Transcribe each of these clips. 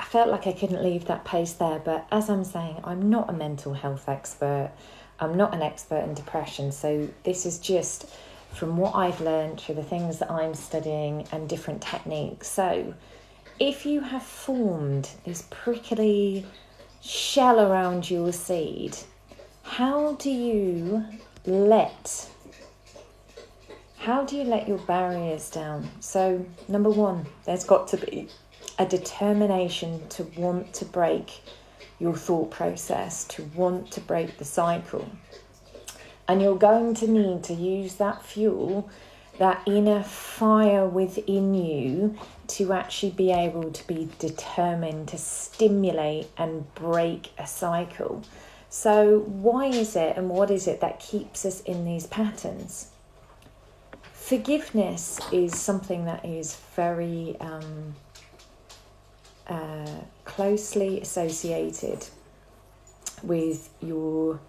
felt like I couldn't leave that post there, but as I'm saying, I'm not a mental health expert. I'm not an expert in depression, so this is just from what I've learned through the things that I'm studying and different techniques. So if you have formed this prickly shell around your seed, how do you let your barriers down? So number one, there's got to be a determination to want to break your thought process, to want to break the cycle. And you're going to need to use that fuel, that inner fire within you, to actually be able to be determined to stimulate and break a cycle. So why is it and what is it that keeps us in these patterns? Forgiveness is something that is very closely associated with your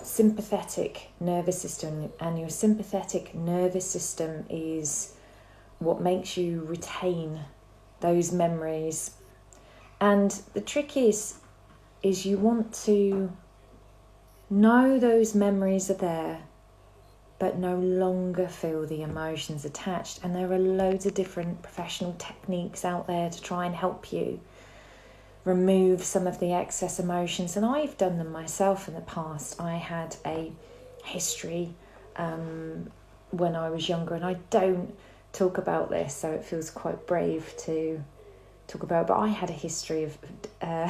sympathetic nervous system, and your sympathetic nervous system is what makes you retain those memories. And the trick is you want to know those memories are there, but no longer feel the emotions attached. And there are loads of different professional techniques out there to try and help you remove some of the excess emotions. And I've done them myself in the past. I had a history when I was younger, and I don't talk about this, so it feels quite brave to talk about, but I had a history of, in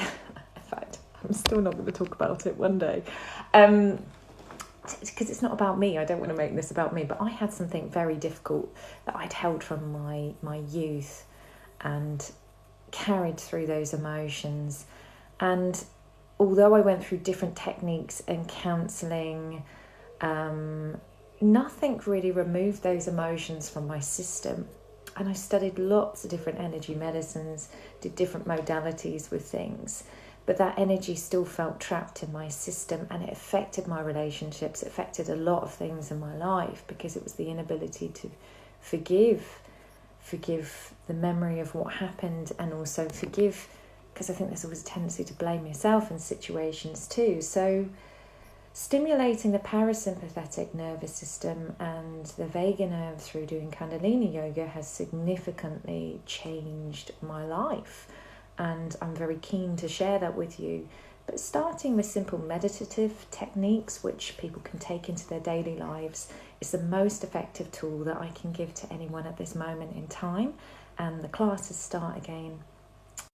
fact, I'm still not going to talk about it one day. Because it's not about me. I don't want to make this about me, but I had something very difficult that I'd held from my youth and carried through those emotions. And although I went through different techniques and counselling, nothing really removed those emotions from my system. And I studied lots of different energy medicines, did different modalities with things, but that energy still felt trapped in my system, and it affected my relationships. It affected a lot of things in my life, because it was the inability to forgive the memory of what happened, and also forgive, because I think there's always a tendency to blame yourself in situations too. So stimulating the parasympathetic nervous system and the vagus nerve through doing Kundalini yoga has significantly changed my life. And I'm very keen to share that with you. But starting with simple meditative techniques, which people can take into their daily lives, is the most effective tool that I can give to anyone at this moment in time. And the classes start again